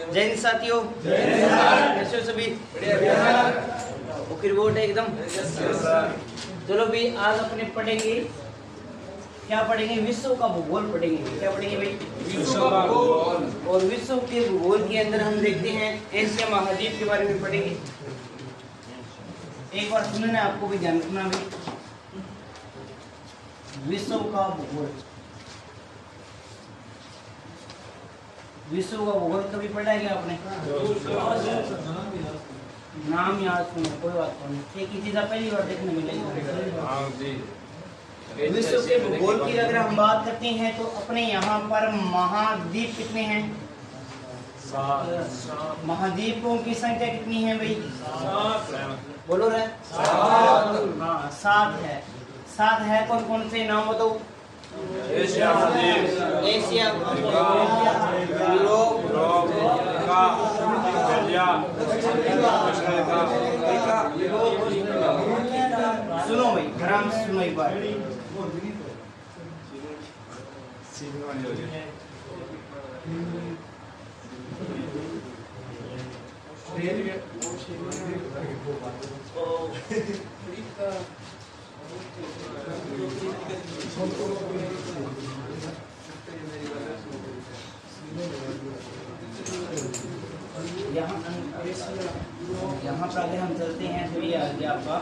जय हिंद साथियों, कैसे हो सभी? ओके रिपोर्ट है एकदम। चलो भी आज अपने पढ़ेंगे, क्या पढ़ेंगे? विश्व का भूगोल पढ़ेंगे। क्या पढ़ेंगे भाई? विश्व का भूगोल। और विश्व के भूगोल के अंदर हम देखते हैं एशिया महाद्वीप के बारे में पढ़ेंगे। एक बार सुनना, आपको भी ध्यान रखना भाई। विश्व का भूगोल, विश्व का भूगोल कभी पढ़ा है क्या आपने? नाम याद सुनो, कोई बात नहीं। एक ही चीज पहली बार देखने मिलेगी। विश्व के भूगोल की अगर हम बात करते हैं तो अपने यहाँ पर महाद्वीप कितने हैं? महाद्वीपों की संख्या कितनी है भाई? बोलो रे। हाँ, 7 है। 7 है। कौन कौन से नाम बताओ? एशिया, यूरोप, सुनो भाई, ध्यान से सुनो एक बार। यहाँ पर आगे हम चलते हैं तो ये आ गया आपका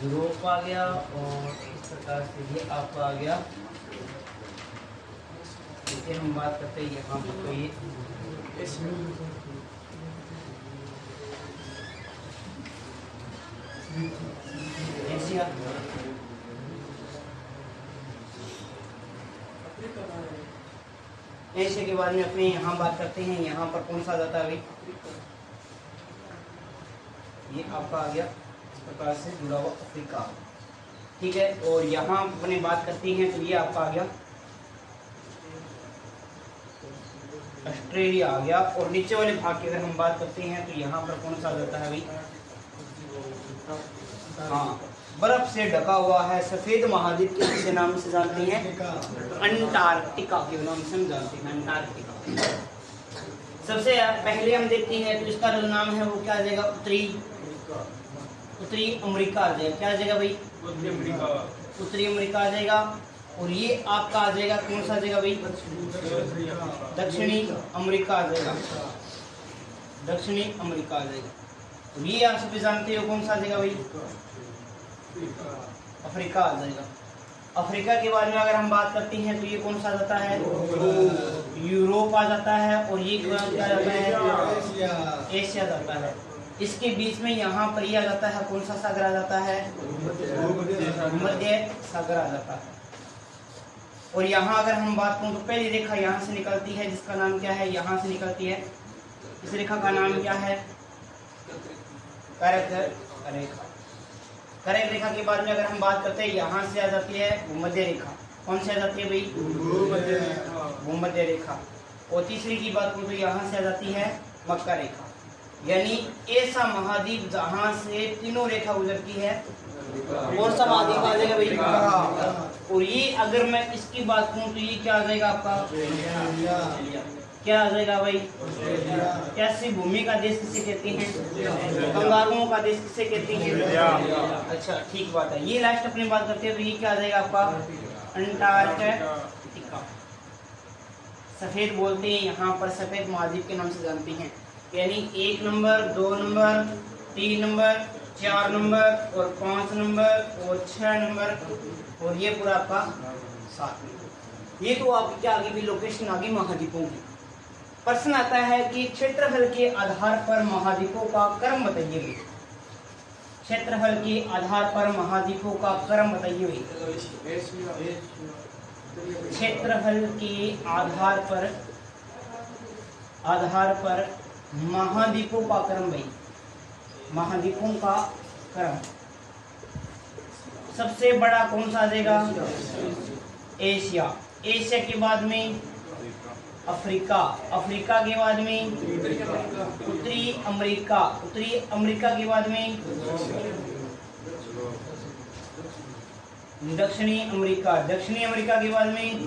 यूरोप आ गया, और इस प्रकार से ये आपका आ गया। इसे हम बात करते हैं यहाँ पर, तो ये एशिया, एशिया के बारे में अपने यहाँ बात करते हैं। यहाँ पर कौन सा जाता है भाई? ये आपका आ गया इस प्रकार से जुड़ा हुआ अफ्रीका, ठीक है। और यहाँ अपने बात करते हैं तो ये आपका आ गया ऑस्ट्रेलिया आ गया। और नीचे वाले भाग की अगर हम बात करते हैं तो यहाँ पर कौन सा जाता है भाई? हाँ, बर्फ से ढका हुआ है सफेद महाद्वीप के नाम से जानते हैं, अंटार्कटिका के नाम से हम जानते हैं, अंटार्कटिका। सबसे पहले हम देखते हैं तो इसका जो नाम है वो क्या आ जाएगा? उत्तरी अमेरिका आ जाएगा। क्या आ जाएगा भाई? उत्तरी अमेरिका आ जाएगा। और ये आपका आ जाएगा कौन सा आ जाएगा भाई? दक्षिणी अमेरिका आ जाएगा, दक्षिणी अमेरिका आ जाएगा। तो ये आप सभी जानते हो कौन सा आ जाएगा भाई? अफ्रीका आ जाएगा। अफ्रीका के बारे में अगर हम बात करते हैं तो ये कौन सा जाता है? यूरोप आ जाता है। और ये क्या जाता है? एशिया जाता है। इसके बीच में यहाँ पर ये आ जाता है, कौन सा सागर आ जाता है? मध्य सागर आ जाता है। और यहाँ अगर हम बात करें तो पहली रेखा यहाँ से निकलती है, जिसका नाम क्या है? यहाँ से निकलती है। इस रेखा का नाम क्या है? करक रेखा। करक रेखा के बाद में अगर हम बात करते हैं, यहाँ से आ जाती है भूमध्य रेखा। कौन से आ जाती है भाई? भूमध्य रेखा। और तीसरी की बात करूँ तो यहाँ से आ जाती है मक्का रेखा। यानी ऐसा महाद्वीप जहाँ से तीनों रेखा गुजरती है, कौन सा महाद्वीप आ जाएगा भाई? और ये अगर मैं इसकी बात करूँ तो ये क्या आ जाएगा आपका? क्या आ जाएगा भाई? कैसी भूमि का देश किसे कहते हैं? कंगारुओं का देश किसे कहते हैं? अच्छा, ठीक बात है। ये लास्ट अपनी बात करते हैं तो ये क्या आ जाएगा आपका? अंटार्कटिका। सफेद बोलते हैं यहाँ पर, सफेद महाद्वीप के नाम से जानते हैं। यानी 1 नंबर, 2 नंबर, 3 नंबर, 4 नंबर और 5 नंबर और 6 नंबर, और ये पूरा आपका 7 नंबर। ये तो आपकी क्या आगे भी लोकेशन आगे महाद्वीपों की। प्रश्न आता है कि क्षेत्रफल के आधार पर महाद्वीपों का क्रम बताइए। क्षेत्रफल के आधार पर महाद्वीपों का क्रम बताइए। क्षेत्रफल के आधार पर महाद्वीपों का क्रम भाई, महाद्वीपों का क्रम। सबसे बड़ा कौन सा आ जाएगा? एशिया। एशिया के बाद में अफ्रीका। अफ्रीका के बाद में उत्तरी अमेरिका। उत्तरी अमेरिका के बाद में दक्षिणी अमेरिका। दक्षिणी अमेरिका के बाद में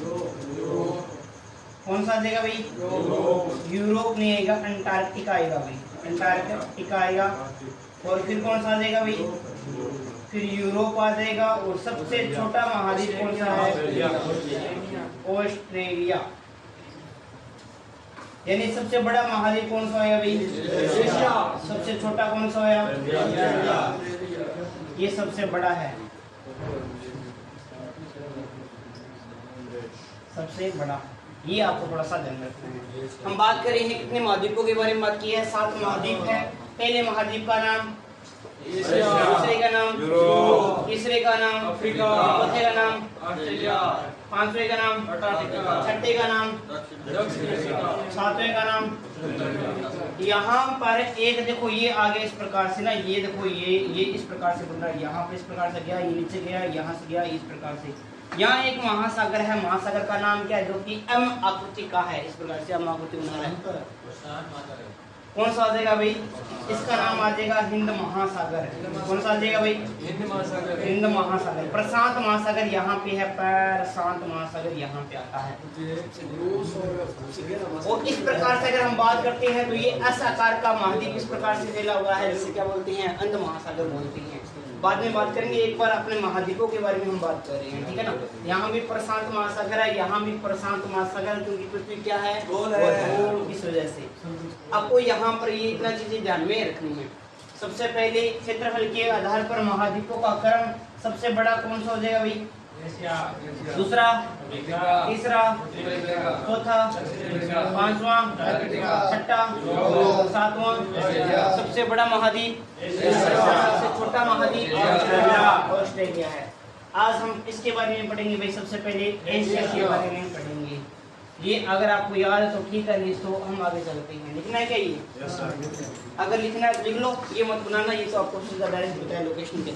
कौन सा देगा भाई? यूरोप नहीं आएगा, अंटार्कटिका आएगा भाई, अंटार्कटिका आएगा। और फिर कौन सा देगा भाई? फिर यूरोप आ जाएगा। और सबसे छोटा महाद्वीप कौन सा है? ऑस्ट्रेलिया। यानी सबसे बड़ा महाद्वीप कौन सा है भाई? एशिया। सबसे छोटा कौन सा है? ये सबसे बड़ा है, सबसे बड़ा। ये आपको थोड़ा सा ध्यान रखना है। हम बात कर रहे हैं कितने महाद्वीपों के बारे में बात की है? 7 महाद्वीप है। पहले महाद्वीप का नाम एशिया, दूसरे का नाम यूरोप, तीसरे का नाम अफ्रीका, चौथे का नाम ऑस्ट्रेलिया, पांचवे का नाम अंटार्कटिका, छठे का नाम दक्षिण अफ्रीका, सातवें का नाम। यहाँ पर एक देखो ये आगे इस प्रकार से ना, ये देखो ये इस प्रकार से बन रहा है। यहाँ पे इस प्रकार से गया, ये नीचे गया, यहाँ से गया, इस प्रकार से। यहाँ एक महासागर है, महासागर का नाम क्या है? जो कि एम आकृति का है, इस प्रकार से एम आकृति बना है। कौन सा आ जाएगा भाई? इसका नाम आ जाएगा हिंद महासागर। कौन सा आ जाएगा भाई? हिंद महासागर। हिंद महासागर। प्रशांत महासागर यहाँ पे है, प्रशांत महासागर यहाँ पे आता है। और इस प्रकार से अगर हम बात करते हैं तो ये एस आकार का महाद्वीप इस प्रकार से फैला हुआ है, जिसे क्या बोलते हैं? अंध महासागर बोलते हैं। बाद में बात करेंगे, एक बार अपने महाद्वीपों के बारे में हम बात कर रहे हैं, ठीक है ना। यहाँ भी प्रशांत महासागर है, यहाँ भी प्रशांत महासागर, क्योंकि पृथ्वी क्या है? गोल है। इस वजह से आपको यहाँ पर ये इतना चीजें ध्यान में रखनी है। सबसे पहले क्षेत्रफल के आधार पर महाद्वीपों का क्रम सबसे बड़ा कौन सा हो जाएगा भाई? दूसरा, तीसरा, चौथा, पांचवा, छठा, सातवां। सबसे बड़ा महाद्वीप, सबसे छोटा महाद्वीप ऑस्ट्रेलिया है। आज हम इसके बारे में पढ़ेंगे भाई। सबसे पहले एशिया के बारे में पढ़ेंगे। ये अगर आपको याद है तो ठीक है, नहीं तो हम आगे चलते हैं। लिखना है क्या ये? अगर लिखना है तो लिख लो, ये मत बनाना, ये तो आपको सीधा डायरेक्ट बताया लोकेशन के।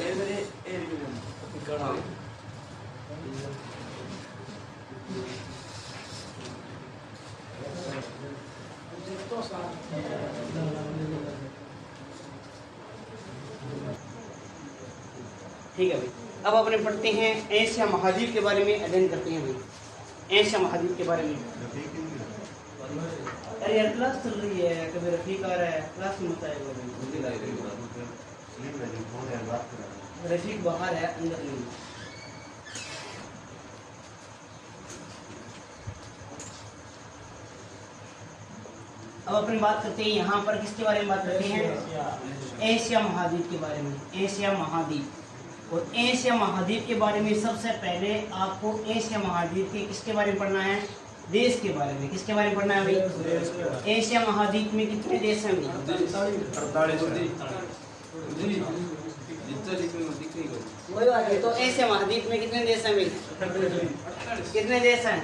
ठीक है भाई, अब अपने पढ़ते हैं एशिया महाद्वीप के बारे में, अध्ययन करते हैं भाई एशिया महाद्वीप के बारे में। अरे यार क्लास चल रही है, कभी रफीक आ रहा है, क्लास में मत आएगा। रफीक बाहर है, अंदर नहीं। अब अपनी बात करते हैं यहाँ पर किसके बारे में बात करते हैं? एशिया महाद्वीप के बारे में। एशिया महाद्वीप। और एशिया महाद्वीप के बारे में सबसे पहले आपको एशिया महाद्वीप के किसके बारे में पढ़ना है? देश के बारे में। किसके बारे में पढ़ना है भाई? एशिया महाद्वीप में कितने देश हैं? 48। वही बात है। तो एशिया महाद्वीप में कितने देश हैं भाई? कितने देश हैं?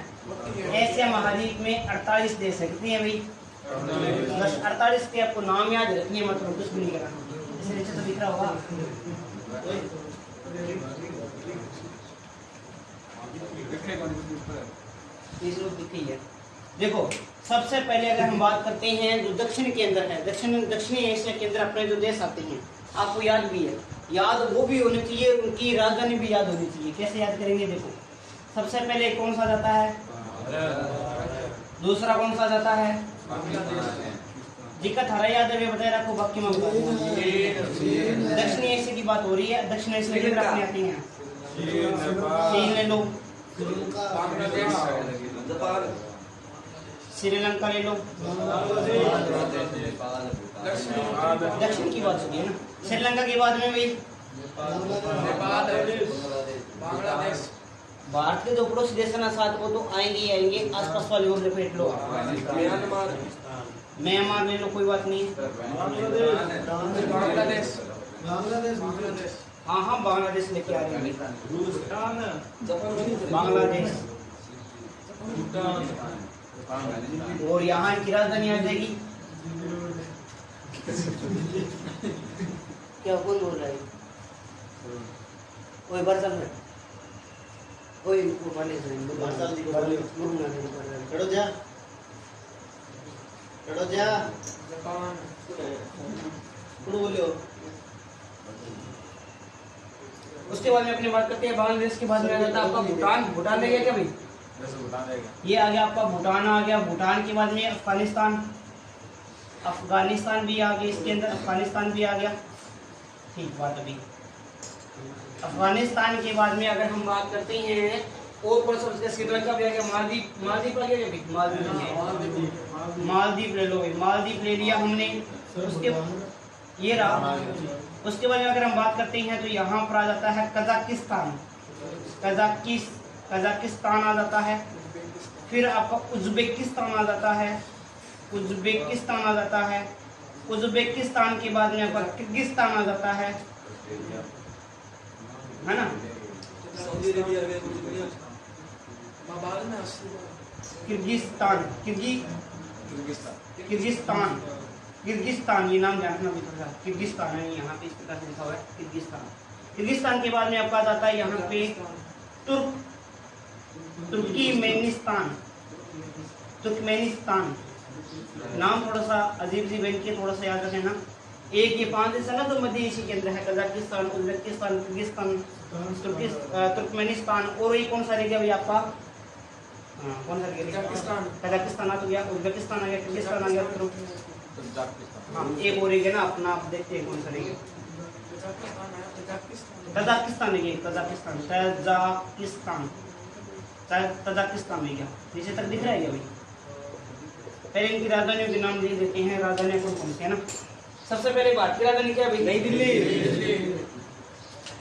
एशिया महाद्वीप में 48 देश है। कितने हैं भाई? 48 के आपको नाम याद रखिए, मतलब कुछ भी नहीं करना। इसे नीचे तो दिख रहा होगा। है। देखो सबसे पहले अगर हम बात करते हैं जो दक्षिण के अंदर है, दक्षिणी एशिया के अंदर अपने जो देश आते हैं, आपको याद भी है, याद वो भी होनी चाहिए, उनकी राजधानी भी याद होनी चाहिए। कैसे याद करेंगे? देखो सबसे पहले कौन सा जाता है? दूसरा कौन सा जाता है? दिक्कत हरा याद है, बताए रखो। बाकी में दक्षिणी एशिया की बात हो रही है। दक्षिण एशिया के अंदर अपने आते हैं चीन ले लो, श्रीलंका ले लो। दक्षिण की बात होती है ना। श्रीलंका के बाद में भाई बांग्लादेश। भारत के जो पड़ोसी देश है ना साथ, वो तो आएंगे ही आएंगे। आसपास वाले और रिपीट लो। म्यांमार ले लो, कोई बात नहीं। बांग्लादेश। हाँ बांग्लादेश लेके आ रहे हैं। बांग्लादेश और यहाँ की राजधानी आ जाएगी। क्या कौन बोल रहा है? कोई बर्तन है, कोई वाले खड़ो जा, खड़ो जा। कौन बोलियो? उसके बाद में अपनी बात करते हैं बांग्लादेश के बाद में आ जाता है आपका भूटान। भूटान रह गया क्या भाई? ये आ गया आपका भूटान आ गया। भूटान के बाद में अफगानिस्तान, अफगानिस्तान भी आ गया इसके अंदर, अफगानिस्तान भी आ गया। ठीक बात। अभी अफगानिस्तान के बाद में अगर हम बात करते हैं और कौन सा बचता है? श्रीलंका भी आ गया। मालदीव, मालदीव आ गया भाई? मालदीव, मालदीव ले लो भाई, मालदीव ले लिया हमने। उसके ये रहा। उसके बाद अगर हम बात करते हैं तो यहाँ पर आ जाता है कजाकिस्तान, कजाकिस्तान आ जाता है। फिर आपका उज्बेकिस्तान आ जाता है, उज्बेकिस्तान आ जाता है। उज्बेकिस्तान के बाद में आपका किर्गिस्तान आ जाता है ना? किर्गिस्तान, किर्गिस्तान, किर्गिस्तान, ये नाम जानना भी थोड़ा। किर्गिस्तान है यहाँ पे इस प्रकार से लिखा हुआ है किर्गिस्तान। किर्गिस्तान के बाद में आपका आ जाता है यहाँ पे तुर्कमेनिस्तान, तुर्कमेनिस्तान। नाम थोड़ा सा अजीब सी बन के थोड़ा सा याद रखें ना। एक ये 5 देश है ना तो मध्य एशिया के अंदर है, कजाकिस्तान, उज्बेकिस्तान, किर्गिस्तान, तुर्कमेनिस्तान। और ये कौन सा रह गया भाई आपका? कौन सा रह गया? कजाकिस्तान आ तो गया, उज्बेकिस्तान आ गया, किर्गिस्तान आ गया। हाँ एक और रह गया ना अपना, आप देखते हैं कौन सा रह गया? तजाकिस्तान रह गया, तजाकिस्तान, तजाकिस्तान, तजाकिस्तान रह गया। नीचे तक दिख रहा है क्या भाई? पहले इनकी राजधानियों के नाम दे देते हैं। राजधानी कौन कौन सी है ना? सबसे पहले भारत की राजधानी क्या है भाई? नई दिल्ली।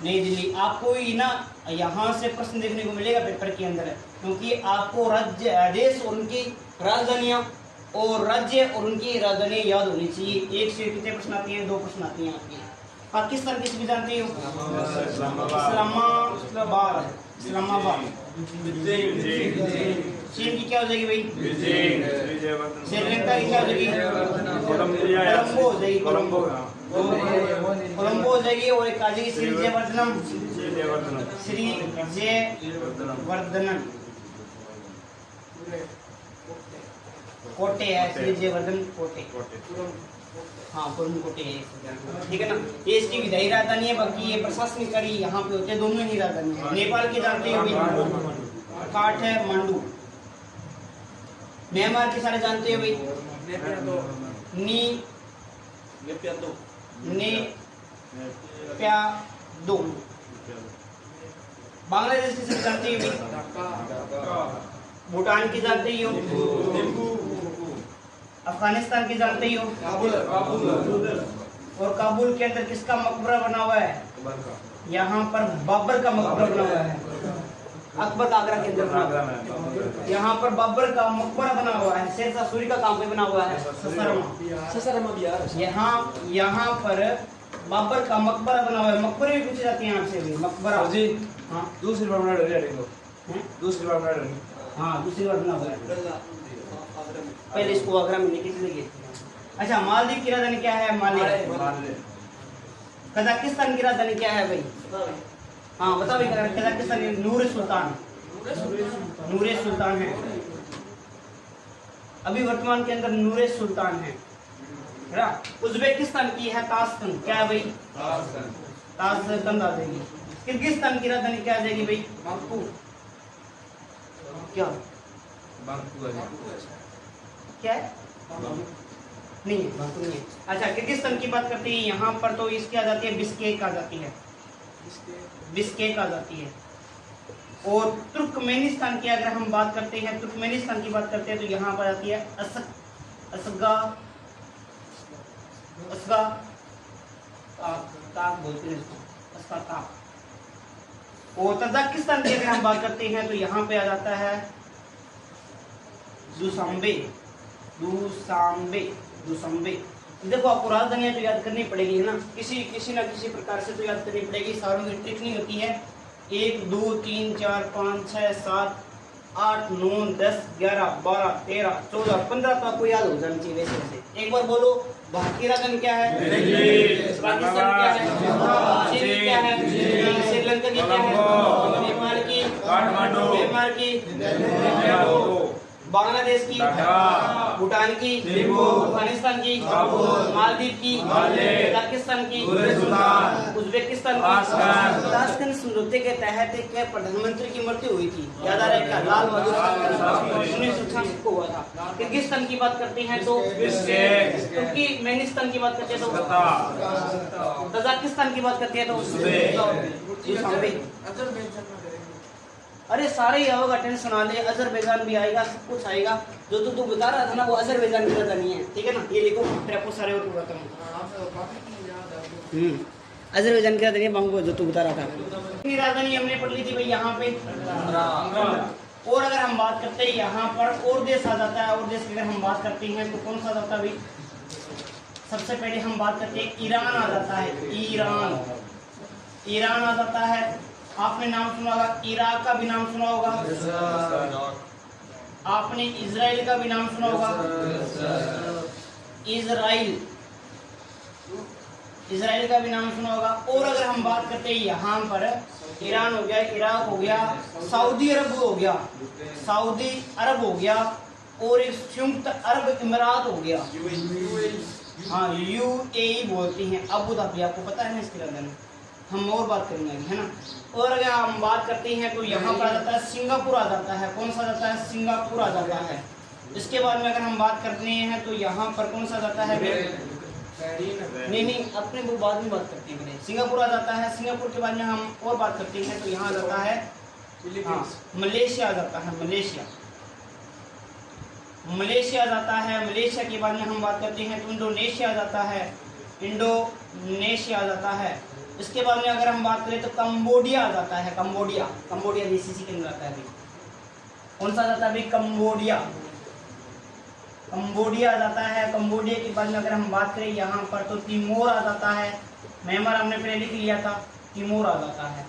नई दिल्ली। आपको ही ना यहाँ से प्रश्न देखने को मिलेगा पेपर के अंदर, क्योंकि आपको राज्य, देश और उनकी राजधानियाँ और राज्य और उनकी राजधानी याद होनी चाहिए। एक से कितने प्रश्न आती हैं? 2 प्रश्न आती हैं आपकी। पाकिस्तान किसी भी जानते हो? इस्लामाबाद, इस्लामाबाद। चीन की क्या हो जाएगी भाई? श्रीलंका की क्या हो जाएगी? कोलंबो हो जाएगी, कोलंबो, कोलंबो हो जाएगी। और एक आ जाएगी श्रीजयवर्धनम, श्रीजयवर्धनम, कोटे है, श्रीजयवर्धन कोटे। हाँ कोटे है, ठीक है ना? ये इसकी विधायी राजधानी है। बाकी ये प्रशासनिक कार्य यहाँ पे होते हैं, दोनों ही राजधानी है। नेपाल की जानते हो भाई? काठमांडू। म्यांमार के सारे जानते हो भाई? नेप्यादो। बांग्लादेश की सारे जानते हो भाई? भूटान की जानते ही हो? अफगानिस्तान की जानते ही हो? और काबुल के अंदर किसका मकबरा बना हुआ है? यहाँ पर बाबर का मकबरा बना हुआ है। अकबर का आगरा के अंदर बना हुआ है। यहाँ पर बाबर का मकबरा बना हुआ है। शेरशाह सूरी का काम पे बना हुआ है ससरमा बिहार। यहाँ पर बाबर का मकबरा बना हुआ है। मकबरे भी पूछे जाते हैं आपसे भी, मकबरा जी। हाँ दूसरी बार बना रहे, हाँ दूसरी बार बना हुआ है। पहले इसको आगरा में लिखे थे। अच्छा मालदीव की राजधानी क्या है? माले। कजाकिस्तान की राजधानी क्या है भाई? हाँ बताओ भाई। कजाकिस्तान नूर सुल्तान, नूर सुल्तान है। अभी वर्तमान के अंदर नूर सुल्तान है। उज्बेकिस्तान की है ताशकंद। क्या है भाई? ताशकंद आ जाएगी। किर्गिस्तान की राजधानी क्या आ जाएगी भाई? बाकू। क्या क्या है? नहीं है, बाकू नहीं है। अच्छा किर्गिस्तान की बात करते हैं यहाँ पर तो इसकी आ जाती है बिश्केक आ जाती है, बिश्केक आ जाती है। और तुर्कमेनिस्तान की अगर हम बात करते हैं, तुर्कमेनिस्तान की बात करते हैं तो यहाँ पर आती है असगा, असगा ताक बोलते हैं इसको, असगा ताक। और तजाकिस्तान की अगर हम बात करते हैं तो यहाँ पे आ जाता है दुशांबे, दुशांबे, दुशांबे। देखो आपको राजधानियां तो याद करनी पड़ेगी है ना, किसी ना किसी प्रकार से तो याद करनी पड़ेगी। सारों की ट्रिक नहीं होती है। 1 2 3 4 5 6 7 8 9 10 11 12 13 14 15 तो आपको याद हो जानी चाहिए वैसे वैसे। एक बार बोलो, भारत की राजधानी क्या है? पाकिस्तान क्या है? चीन क्या है? श्रीलंका की क्या है? नेपाल की काठमांडू, म्यांमार की बांग्लादेश की, भूटान की, अफगानिस्तान की, मालदीव की, कजाकिस्तान की, उज्बेकिस्तान की। ताशकंद समझौते के तहत एक प्रधानमंत्री की मृत्यु हुई थी, याद आ रहा है क्या? लाल बहादुर शास्त्री, 1966 को हुआ था। किर्गिस्तान की बात करते हैं तो तुर्कमेनिस्तान की बात करते हैं तो कजाकिस्तान की बात करते हैं तो अरे सारे ही होगा, टेंशन आ ले। अजरबैजान भी आएगा, सब कुछ आएगा। जो तू बता रहा था ना वो अजरबैजान की राजधानी है, ठीक है ना? ये लिखो, फिर आपको सारे और बताता हूँ। अजरबैजान की राजधानी बांगो, जो तू बता रहा था। राजधानी हमने पढ़ ली थी भाई यहाँ पे। और अगर हम बात करते हैं यहाँ पर और देश आ जाता है, और देश की अगर हम बात करते हैं तो कौन सा आ जाता है भाई? सबसे पहले हम बात करते हैं ईरान आ जाता है। ईरान आ जाता है। आपने नाम सुना होगा, इराक का भी नाम सुना होगा, आपने इजराइल का भी नाम सुना होगा, इजराइल का भी नाम सुना होगा। और अगर हम बात करते हैं यहाँ पर, ईरान हो गया, इराक हो गया, सऊदी अरब हो गया, और एक संयुक्त अरब इमारात हो गया। हाँ, UAE बोलते हैं, अबू धाबी। आपको पता है ना इसके बारे में? हम और बात करेंगे, है ना? और अगर हम बात करते हैं तो यहाँ पर आ जाता है सिंगापुर आ जाता है। कौन सा जाता है? सिंगापुर आ जाता है। इसके बाद में अगर हम बात करते हैं तो यहाँ पर कौन सा जाता है? नहीं, अपने वो बाद में बात करते हैं। सिंगापुर आ जाता है। सिंगापुर के बाद में हम और बात करते हैं तो यहाँ आ जाता है मलेशिया आ जाता है। मलेशिया जाता है। मलेशिया के बाद में हम बात करते हैं तो इंडोनेशिया आ जाता है। इसके बाद में अगर हम बात करें तो कंबोडिया आ जाता है। कंबोडिया जीसीसी के अंदर आता है। कौन सा जाता है भाई? कंबोडिया आ जाता है। कंबोडिया के बाद में अगर हम बात करें यहाँ पर तो तिमोर आ जाता है। म्यांमार हमने पहले लिख लिया था, तिमोर आ जाता है।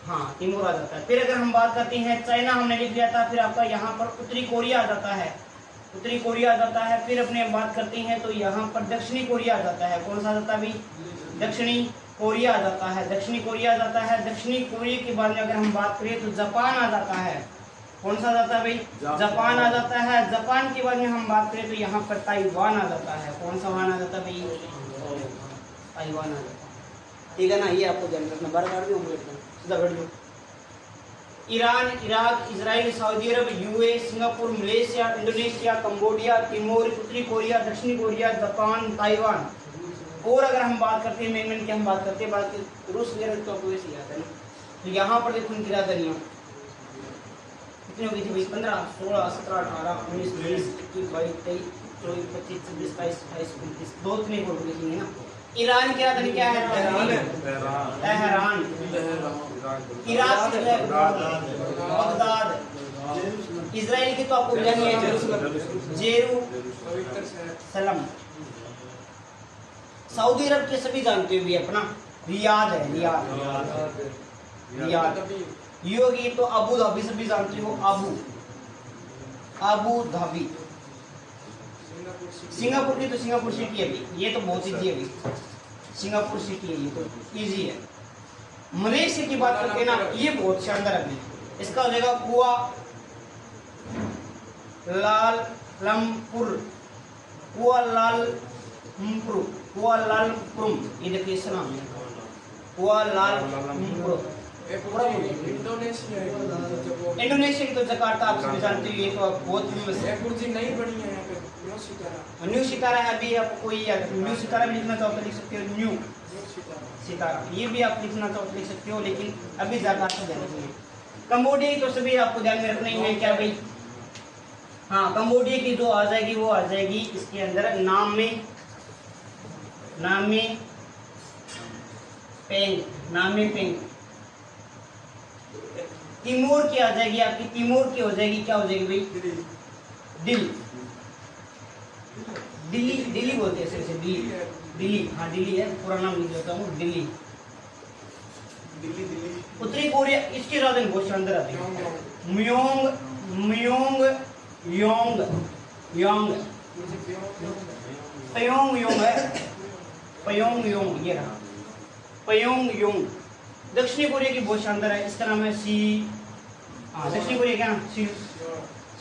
हाँ, तिमोर आ जाता है। फिर अगर हम बात करते हैं, चाइना हमने लिख लिया था। फिर आपका यहाँ पर उत्तरी कोरिया आ जाता है। फिर अपने बात करते हैं तो यहाँ पर दक्षिणी कोरिया आ जाता है। कौन सा जाता है भाई? दक्षिणी कोरिया आ जाता है। दक्षिणी कोरिया के बाद में अगर हम बात करें तो जापान आ जाता है। कौन सा जाता है भाई? जापान आ जाता है। जापान के बाद में हम बात करें तो यहाँ पर ताइवान आ जाता है। कौन सा वान आ जाता है भाई? ताइवान आ जाता है, ठीक है ना? ये आपको ध्यान रखना। बार-बार भी सीधा बैठ जाओ। ईरान, इराक, इजराइल, सऊदी अरब, UAE, Singapore, Malaysia, Indonesia, Cambodia, Timor, उत्तरी कोरिया, दक्षिणी कोरिया, जापान, ताइवान। और अगर हम बात करते हैं मेन की हम बात करते हैं, रूस वगैरह तो आपको वैसे याद है ना? तो यहाँ पर देखो इनकी राजधानियाँ कितनी हो गई थी भाई? 15, 16, 17, 18, 19, 20, 21, 22, 23, 24, 25, 26, 27, 28, 29, 2 बोल रही है ना? ईरान की राजधानी क्या है? तेहरान। इराक की बगदाद। इजराइल की तो आपको जानी है, जेरूसलम। सऊदी अरब के सभी जानते हो भी अपना रियाद है। रियाद। योगी तो अबू धाबी सभी जानते हो, अबू धाबी। सिंगापुर की तो सिंगापुर सिटी है अभी, ये तो बहुत इजी है अभी। सिंगापुर सिटी है, ये तो इजी है। मलेशिया की बात करते हैं ना, ये बहुत शानदार है अभी। इसका हो जाएगा कुआलालंपुर। ये देखिए इसका नाम है कुआलालंपुर। इंडोनेशिया की तो जकार्ता आप सभी जानते हो, ये तो बहुत फेमस है। नहीं बनी है न्यू सितारा है। अभी आप कोई न्यू सितारा भी लिखना चाहो तो लिख सकते हो, न्यू सितारा। ये भी आप लिखना चाहो तो लिख सकते हो, लेकिन अभी जकार्ता ध्यान रखना है। कंबोडिया की तो सभी आपको ध्यान में रखना ही है क्या भाई? हाँ, कंबोडिया की जो आ जाएगी वो आ जाएगी इसके अंदर नाम में पेंग। तिमोर की आ जाएगी आपकी, तिमोर की हो जाएगी क्या हो जाएगी भाई? दिल्ली बोलते हैं सिर्फ दिल्ली। हाँ, दिल्ली है, पूरा नाम लिख देता हूँ, दिल्ली। उत्तरी कोरिया, इसकी राजधानी बहुत शानदार आती है, प्योंगयांग, ये रहा प्योंगयांग। दक्षिणी कोरिया की बहुत शानदार है, इसका नाम है दक्षिणी कोरिया क्या नाम?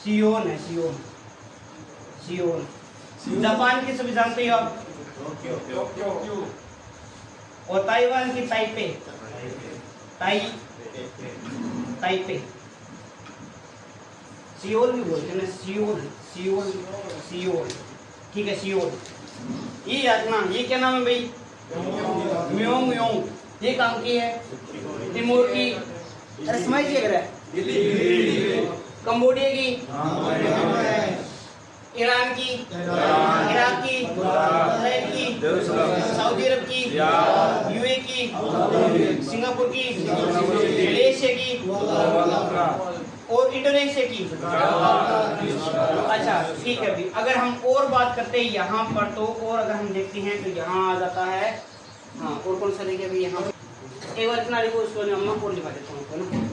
सियोल है, सियोल, सियोल। जापान की सभी जानते हो आप, और ताइवान की ताइपे, ताइपे। सियोल भी बोलते हैं ना, सियोल, सियोल, सियोल, ठीक है, सियोल। ये याद ना, ये क्या नाम है भाई? Mueang Mueang. ये कहाँ की है? तिमोर की। अरे समझ क्या कर रहा है? कंबोडिया की, ईरान की, इराक की, इजराइल की, सऊदी अरब की, यूए की, सिंगापुर की, मलेशिया की और इंडोनेशिया की। अच्छा ठीक है भाई। अगर हम और बात करते हैं यहाँ पर, तो और अगर हम देखते हैं तो यहाँ आ जाता है, हाँ, और कौन सा देखिए भाई यहाँ एक बार इतना लिखो, उसको अम्मा को लिखा देता हूँ ना।